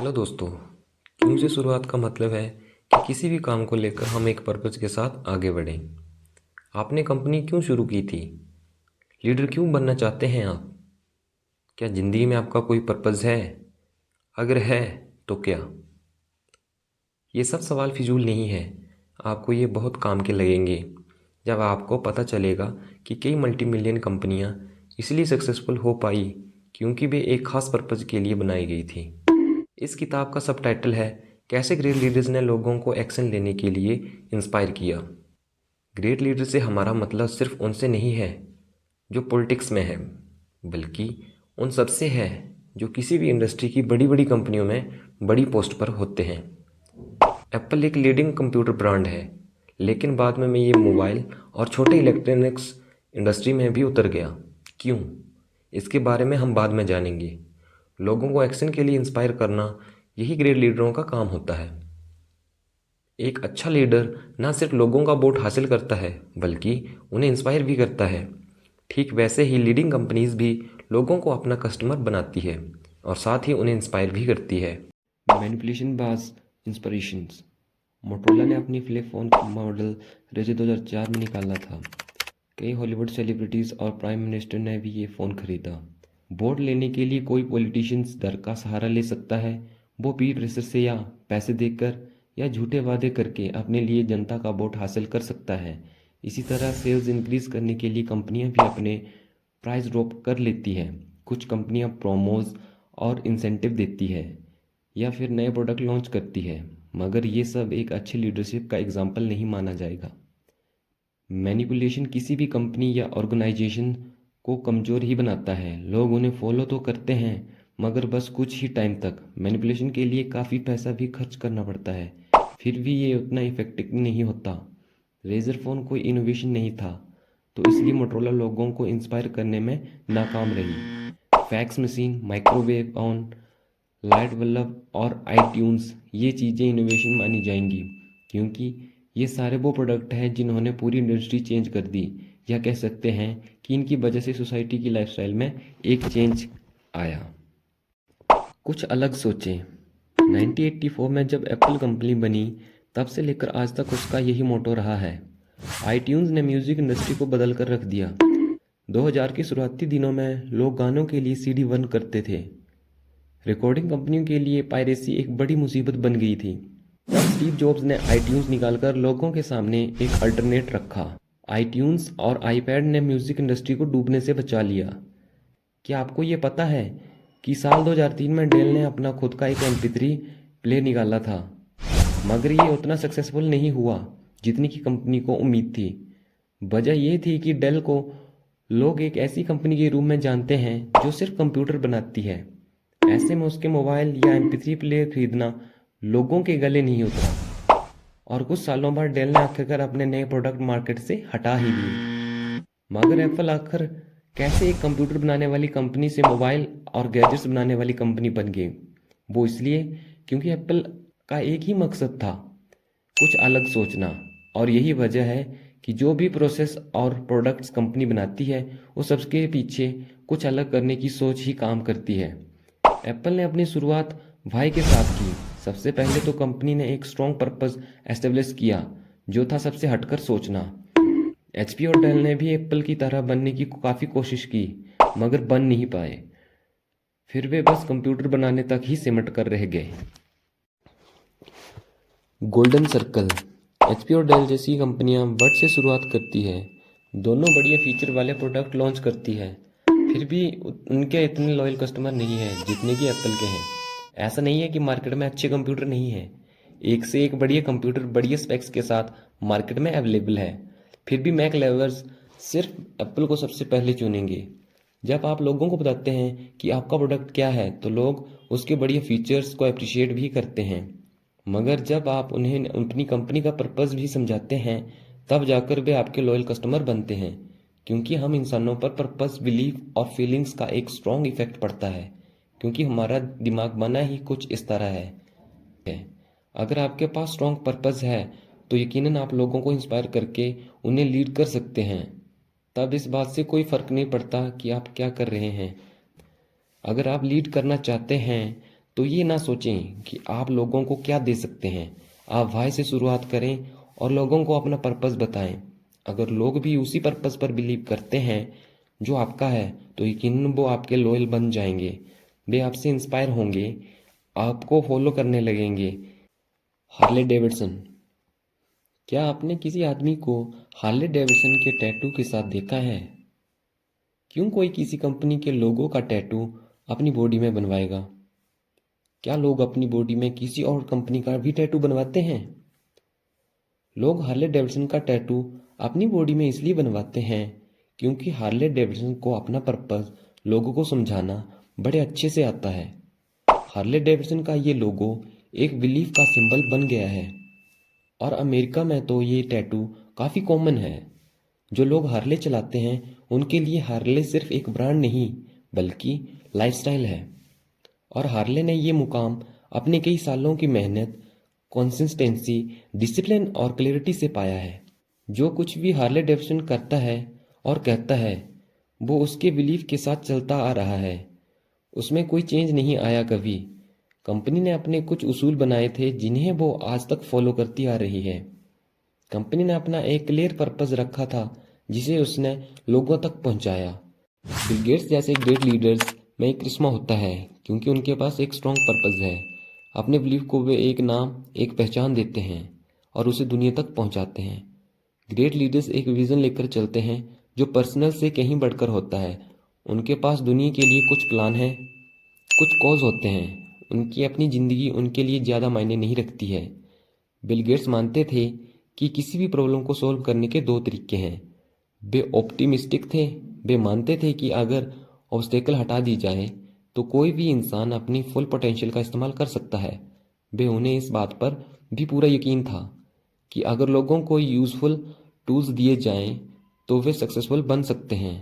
Hello दोस्तों। क्यों से शुरुआत का मतलब है कि किसी भी काम को लेकर हम एक पर्पज के साथ आगे बढ़ें। आपने कंपनी क्यों शुरू की थी? लीडर क्यों बनना चाहते हैं आप? क्या ज़िंदगी में आपका कोई पर्पज है? अगर है तो क्या? ये सब सवाल फिजूल नहीं है। आपको ये बहुत काम के लगेंगे जब आपको पता चलेगा कि कई मल्टी मिलियन कंपनियां इसलिए सक्सेसफुल हो पाई क्योंकि वे एक खास पर्पज के लिए बनाई गई थी। इस किताब का सबटाइटल है कैसे ग्रेट लीडर्स ने लोगों को एक्शन लेने के लिए इंस्पायर किया। ग्रेट लीडर से हमारा मतलब सिर्फ उनसे नहीं है जो पॉलिटिक्स में है, बल्कि उन सबसे है जो किसी भी इंडस्ट्री की बड़ी बड़ी कंपनियों में बड़ी पोस्ट पर होते हैं। एप्पल एक लीडिंग कंप्यूटर ब्रांड है, लेकिन बाद में ये मोबाइल और छोटे इलेक्ट्रॉनिक्स इंडस्ट्री में भी उतर गया। क्यों? इसके बारे में हम बाद में जानेंगे। लोगों को एक्शन के लिए इंस्पायर करना, यही ग्रेट लीडरों का काम होता है। एक अच्छा लीडर ना सिर्फ लोगों का वोट हासिल करता है, बल्कि उन्हें इंस्पायर भी करता है। ठीक वैसे ही लीडिंग कंपनीज भी लोगों को अपना कस्टमर बनाती है और साथ ही उन्हें इंस्पायर भी करती है। मैनिपुलेशन बाज इंस्पिरेशंस। मोटरोला ने अपनी फ्लिप फ़ोन का मॉडल रेज़र 2004 में निकाला था। कई हॉलीवुड सेलिब्रिटीज़ और प्राइम मिनिस्टर ने भी ये फ़ोन खरीदा। वोट लेने के लिए कोई पॉलिटिशियंस डर का सहारा ले सकता है। वो पीर प्रेशर से या पैसे देकर या झूठे वादे करके अपने लिए जनता का वोट हासिल कर सकता है। इसी तरह सेल्स इंक्रीज करने के लिए कंपनियां भी अपने प्राइस ड्रॉप कर लेती हैं। कुछ कंपनियां प्रोमोज और इंसेंटिव देती है या फिर नए प्रोडक्ट लॉन्च करती है, मगर ये सब एक अच्छी लीडरशिप का एग्जाम्पल नहीं माना जाएगा। मैनिपुलेशन किसी भी कंपनी या ऑर्गेनाइजेशन को कमज़ोर ही बनाता है। लोग उन्हें फॉलो तो करते हैं, मगर बस कुछ ही टाइम तक। मैनिपुलेशन के लिए काफ़ी पैसा भी खर्च करना पड़ता है, फिर भी ये उतना इफेक्टिव नहीं होता। रेजर फ़ोन कोई इनोवेशन नहीं था, तो इसलिए मोटरोला लोगों को इंस्पायर करने में नाकाम रही। Fax machine, microwave oven, light bulb और आईट्यून्स ये चीज़ें इनोवेशन मानी जाएंगी, क्योंकि ये सारे वो प्रोडक्ट हैं जिन्होंने पूरी इंडस्ट्री चेंज कर दी, या कह सकते हैं कि इनकी वजह से सोसाइटी की लाइफस्टाइल में एक चेंज आया। कुछ अलग सोचें। 1984 में जब एप्पल कंपनी बनी, तब से लेकर आज तक उसका यही मोटो रहा है। आईट्यून्स ने म्यूज़िक इंडस्ट्री को बदल कर रख दिया। 2000 के शुरुआती दिनों में लोग गानों के लिए सीडी वन करते थे। रिकॉर्डिंग कंपनियों के लिए पायरेसी एक बड़ी मुसीबत बन गई थी। तब स्टीव जॉब्स ने आईट्यून्स निकालकर लोगों के सामने एक अल्टरनेट रखा। आईट्यून्स और आईपैड ने म्यूजिक इंडस्ट्री को डूबने से बचा लिया। क्या आपको ये पता है कि साल 2003 में डेल ने अपना खुद का एक MP3 प्लेयर निकाला था, मगर ये उतना सक्सेसफुल नहीं हुआ जितनी की कंपनी को उम्मीद थी। वजह ये थी कि डेल को लोग एक ऐसी कंपनी के रूप में जानते हैं जो सिर्फ कंप्यूटर बनाती है। ऐसे में उसके मोबाइल या MP3 प्लेयर खरीदना लोगों के गले नहीं उतरा, और कुछ सालों बाद डेल ने आखिरकार अपने नए प्रोडक्ट मार्केट से हटा ही दिए। मगर एप्पल आखिर कैसे एक कंप्यूटर बनाने वाली कंपनी से मोबाइल और गैजेट्स बनाने वाली कंपनी बन गई? वो इसलिए क्योंकि एप्पल का एक ही मकसद था, कुछ अलग सोचना। और यही वजह है कि जो भी प्रोसेस और प्रोडक्ट्स कंपनी बनाती है, वो सबके पीछे कुछ अलग करने की सोच ही काम करती है। एप्पल ने अपनी शुरुआत वाई के साथ की। सबसे पहले तो कंपनी ने एक स्ट्रॉन्ग पर्पस एस्टेब्लिश किया, जो था सबसे हटकर सोचना। HP और डेल ने भी एप्पल की तरह बनने की काफ़ी कोशिश की, मगर बन नहीं पाए। फिर वे बस कंप्यूटर बनाने तक ही सिमट कर रह गए। Golden circle. HP और डेल जैसी कंपनियां बट से शुरुआत करती है, दोनों बढ़िया फीचर वाले प्रोडक्ट लॉन्च करती है, फिर भी उनके इतने लॉयल कस्टमर नहीं है जितने कि एप्पल के हैं। ऐसा नहीं है कि मार्केट में अच्छे कंप्यूटर नहीं है, एक से एक बढ़िया कंप्यूटर बढ़िया स्पेक्स के साथ मार्केट में अवेलेबल है। फिर भी मैक लवर्स सिर्फ एप्पल को सबसे पहले चुनेंगे। जब आप लोगों को बताते हैं कि आपका प्रोडक्ट क्या है, तो लोग उसके बढ़िया फीचर्स को अप्रिशिएट भी करते हैं। मगर जब आप उन्हें अपनी कंपनी का पर्पस भी समझाते हैं, तब जाकर वे आपके लॉयल कस्टमर बनते हैं, क्योंकि हम इंसानों पर पर्पस, बिलीफ और फीलिंग्स का एक स्ट्रॉन्ग इफेक्ट पड़ता है, क्योंकि हमारा दिमाग बना ही कुछ इस तरह है। अगर आपके पास स्ट्रॉन्ग पर्पस है, तो यकीनन आप लोगों को इंस्पायर करके उन्हें लीड कर सकते हैं। तब इस बात से कोई फ़र्क नहीं पड़ता कि आप क्या कर रहे हैं। अगर आप लीड करना चाहते हैं, तो ये ना सोचें कि आप लोगों को क्या दे सकते हैं। आप वाई से शुरुआत करें और लोगों को अपना पर्पस बताएं। अगर लोग भी उसी पर्पस पर बिलीव करते हैं जो आपका है, तो यकीनन वो आपके लॉयल बन जाएंगे। वे आपसे इंस्पायर होंगे, आपको फॉलो करने लगेंगे। Harley Davidson. क्या आपने किसी आदमी को हार्ले डेविडसन के टैटू के साथ देखा है? क्यों कोई किसी कंपनी के लोगो का टैटू अपनी बॉडी में बनवाएगा? क्या लोग अपनी बॉडी में किसी और कंपनी का भी टैटू बनवाते हैं? लोग हार्ले डेविडसन का टैटू अपनी बॉडी में इसलिए बनवाते हैं क्योंकि हार्ले डेविडसन को अपना पर्पस लोगों को समझाना बड़े अच्छे से आता है। हार्ले डेविडसन का ये लोगो एक बिलीफ का सिंबल बन गया है और अमेरिका में तो ये टैटू काफ़ी कॉमन है। जो लोग हार्ले चलाते हैं उनके लिए हार्ले सिर्फ एक ब्रांड नहीं बल्कि लाइफस्टाइल है। और हार्ले ने ये मुकाम अपने कई सालों की मेहनत, कंसिस्टेंसी, डिसिप्लिन और क्लैरिटी से पाया है। जो कुछ भी हार्ले डेविडसन करता है और कहता है वो उसके बिलीफ के साथ चलता आ रहा है। उसमें कोई चेंज नहीं आया कभी। कंपनी ने अपने कुछ उसूल बनाए थे जिन्हें वो आज तक फॉलो करती आ रही है। कंपनी ने अपना एक क्लियर पर्पस रखा था जिसे उसने लोगों तक पहुंचाया। बिल गेट्स जैसे ग्रेट लीडर्स में एक करिश्मा होता है क्योंकि उनके पास एक स्ट्रॉन्ग पर्पस है। अपने बिलीफ को वे एक नाम, एक पहचान देते हैं और उसे दुनिया तक पहुंचाते हैं। ग्रेट लीडर्स एक विजन लेकर चलते हैं जो पर्सनल से कहीं बढ़कर होता है। उनके पास दुनिया के लिए कुछ प्लान है, कुछ कॉज होते हैं। उनकी अपनी ज़िंदगी उनके लिए ज़्यादा मायने नहीं रखती है। बिल गेट्स मानते थे कि किसी भी प्रॉब्लम को सॉल्व करने के दो तरीके हैं। वे ऑप्टिमिस्टिक थे। वे मानते थे कि अगर ऑब्स्टेकल हटा दी जाए तो कोई भी इंसान अपनी फुल पोटेंशियल का इस्तेमाल कर सकता है। वे उन्हें इस बात पर भी पूरा यकीन था कि अगर लोगों को यूज़फुल टूल्स दिए जाएं तो वे सक्सेसफुल बन सकते हैं।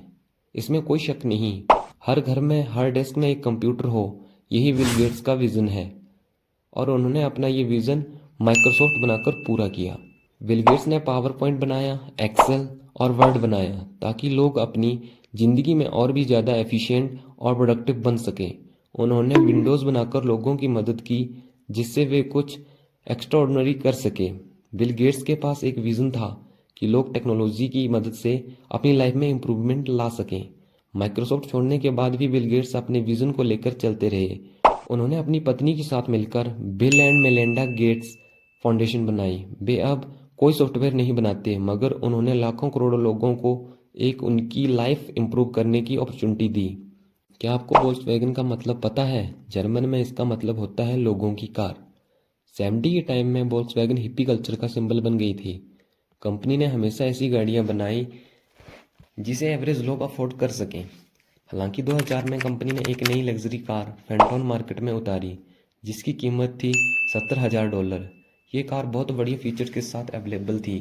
इसमें कोई शक नहीं। हर घर में, हर डेस्क में एक कंप्यूटर हो, यही बिल गेट्स का विज़न है और उन्होंने अपना ये विज़न माइक्रोसॉफ्ट बनाकर पूरा किया। बिल गेट्स ने पावर पॉइंट बनाया, एक्सेल और वर्ड बनाया ताकि लोग अपनी ज़िंदगी में और भी ज़्यादा एफिशिएंट और प्रोडक्टिव बन सकें। उन्होंने विंडोज़ बनाकर लोगों की मदद की जिससे वे कुछ एक्स्ट्राऑर्डिनरी कर सके। बिल गेट्स के पास एक विज़न था कि लोग टेक्नोलॉजी की मदद से अपनी लाइफ में इम्प्रूवमेंट ला सकें। माइक्रोसॉफ्ट छोड़ने के बाद भी बिल गेट्स अपने विज़न को लेकर चलते रहे। उन्होंने अपनी पत्नी के साथ मिलकर bill and Melinda Gates foundation बनाई। वे अब कोई सॉफ्टवेयर नहीं बनाते मगर उन्होंने लाखों करोड़ों लोगों को एक उनकी लाइफ इम्प्रूव करने की अपॉर्चुनिटी दी। क्या आपको वोल्क्सवैगन का मतलब पता है? जर्मन में इसका मतलब होता है लोगों की कार। 70 के टाइम में वोल्क्सवैगन हिप्पी कल्चर का सिंबल बन गई थी। कंपनी ने हमेशा ऐसी गाड़ियां बनाई जिसे एवरेज लोग अफोर्ड कर सकें। हालांकि 2004 में कंपनी ने एक नई लग्जरी कार फैंटॉन मार्केट में उतारी जिसकी कीमत थी $70,000। ये कार बहुत बढ़िया फीचर्स के साथ अवेलेबल थी।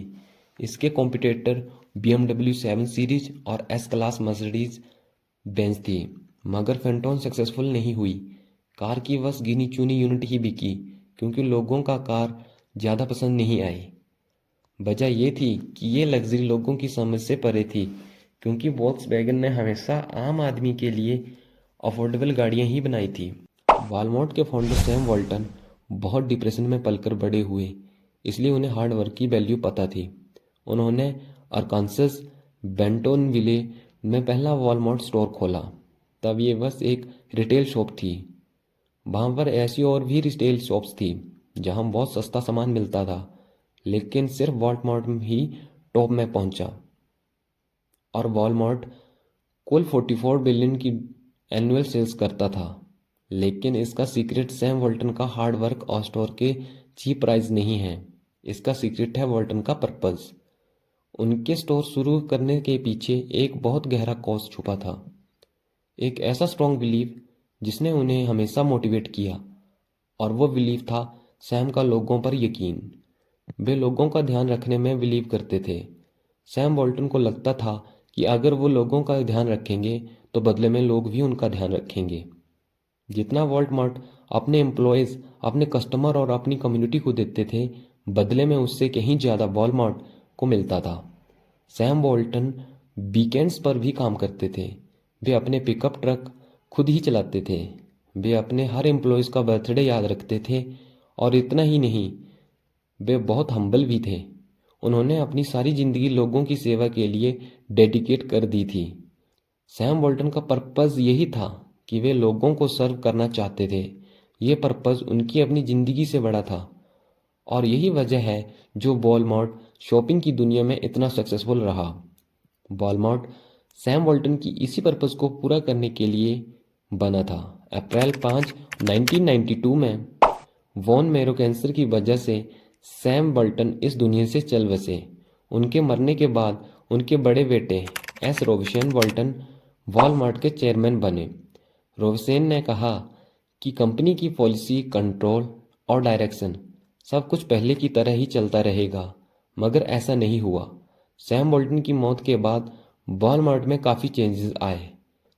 इसके कॉम्पिटिटर BMW 7 सीरीज और एस क्लास मर्सिडीज बेंज थी मगर फैंटॉन सक्सेसफुल नहीं हुई। कार की बस गिनी चुनी यूनिट ही बिकी क्योंकि लोगों का कार ज़्यादा पसंद नहीं आई। वजह यह थी कि ये लग्जरी लोगों की समझ से परे थी क्योंकि वोल्क्सवैगन ने हमेशा आम आदमी के लिए अफोर्डेबल गाड़ियां ही बनाई थी। वॉलमार्ट के फाउंडर सैम वॉल्टन बहुत डिप्रेशन में पलकर बड़े हुए, इसलिए उन्हें हार्ड वर्क की वैल्यू पता थी। उन्होंने अरकानसस बेंटोनविले में पहला वॉलमार्ट स्टोर खोला। तब ये बस एक रिटेल शॉप थी। वहाँ पर ऐसी और भी रिटेल शॉप्स थी जहाँ बहुत सस्ता सामान मिलता था, लेकिन सिर्फ वॉलमार्ट ही टॉप में पहुंचा। और वॉलमार्ट कुल 44 बिलियन की एनुअल सेल्स करता था। लेकिन इसका सीक्रेट सैम वॉल्टन का हार्ड वर्क और स्टोर के चीप प्राइस नहीं है। इसका सीक्रेट है वॉल्टन का पर्पस। उनके स्टोर शुरू करने के पीछे एक बहुत गहरा कॉज छुपा था। एक ऐसा स्ट्रॉन्ग बिलीफ जिसने उन्हें हमेशा मोटिवेट किया, और वो बिलीफ था सैम का लोगों पर यकीन। वे लोगों का ध्यान रखने में बिलीव करते थे। सैम वॉल्टन को लगता था कि अगर वो लोगों का ध्यान रखेंगे तो बदले में लोग भी उनका ध्यान रखेंगे। जितना वॉलमार्ट अपने एम्प्लॉयज़, अपने कस्टमर और अपनी कम्युनिटी को देते थे, बदले में उससे कहीं ज़्यादा वॉलमार्ट को मिलता था। सैम वॉल्टन वीकेंड्स पर भी काम करते थे। वे अपने पिकअप ट्रक खुद ही चलाते थे। वे अपने हर एम्प्लॉयज़ का बर्थडे याद रखते थे और इतना ही नहीं, वे बहुत हम्बल भी थे। उन्होंने अपनी सारी ज़िंदगी लोगों की सेवा के लिए डेडिकेट कर दी थी। सैम वॉल्टन का पर्पज़ यही था कि वे लोगों को सर्व करना चाहते थे। ये पर्पज़ उनकी अपनी ज़िंदगी से बड़ा था और यही वजह है जो वॉलमार्ट शॉपिंग की दुनिया में इतना सक्सेसफुल रहा। वॉलमार्ट सैम वॉल्टन की इसी पर्पज़ को पूरा करने के लिए बना था। अप्रैल 5, 1992 में वॉन मैरो कैंसर की वजह से सैम वॉल्टन इस दुनिया से चल बसे। उनके मरने के बाद उनके बड़े बेटे एस रोबसेन वॉल्टन वॉलमार्ट के चेयरमैन बने। रोबसेन ने कहा कि कंपनी की पॉलिसी, कंट्रोल और डायरेक्शन सब कुछ पहले की तरह ही चलता रहेगा, मगर ऐसा नहीं हुआ। सैम वॉल्टन की मौत के बाद वॉलमार्ट में काफ़ी चेंजेस आए।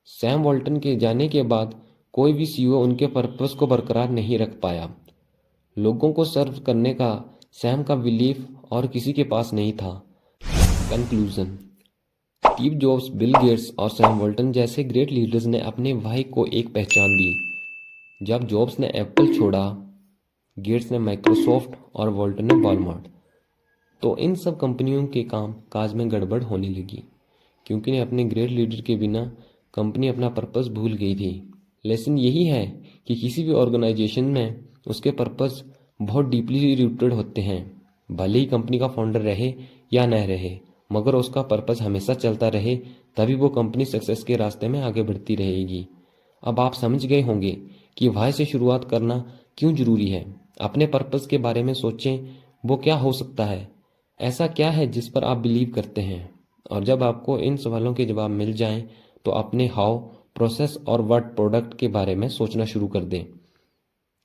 सैम वॉल्टन के जाने के बाद कोई भी सीईओ उनके पर्पस को बरकरार नहीं रख पाया। लोगों को सर्व करने का सैम का बिलीफ और किसी के पास नहीं था। Conclusion, Steve jobs, Bill Gates और सैम वॉल्टन जैसे ग्रेट लीडर्स ने अपने वाई को एक पहचान दी। जब जॉब्स ने एप्पल छोड़ा, गेट्स ने माइक्रोसॉफ्ट और वॉल्टन ने वॉलमार्ट, तो इन सब कंपनियों के काम काज में गड़बड़ होने लगी, क्योंकि अपने ग्रेट लीडर के बिना कंपनी अपना पर्पस भूल गई थी। लेसन यही है कि किसी भी ऑर्गेनाइजेशन में उसके पर्पस बहुत डीपली रूटेड होते हैं। भले ही कंपनी का फाउंडर रहे या न रहे, मगर उसका पर्पस हमेशा चलता रहे, तभी वो कंपनी सक्सेस के रास्ते में आगे बढ़ती रहेगी। अब आप समझ गए होंगे कि वाई से शुरुआत करना क्यों जरूरी है। अपने पर्पस के बारे में सोचें, वो क्या हो सकता है, ऐसा क्या है जिस पर आप बिलीव करते हैं। और जब आपको इन सवालों के जवाब मिल जाएं, तो अपने हाउ, प्रोसेस और व्हाट प्रोडक्ट के बारे में सोचना शुरू कर दें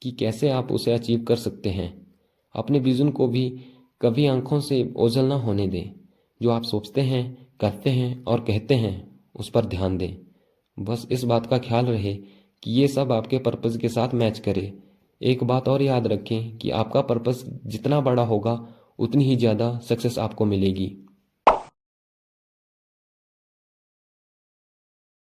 कि कैसे आप उसे अचीव कर सकते हैं। अपने विजन को भी कभी आंखों से ओझल ना होने दें। जो आप सोचते हैं, करते हैं और कहते हैं, उस पर ध्यान दें। बस इस बात का ख्याल रहे कि ये सब आपके पर्पस के साथ मैच करे। एक बात और याद रखें कि आपका पर्पस जितना बड़ा होगा, उतनी ही ज़्यादा सक्सेस आपको मिलेगी।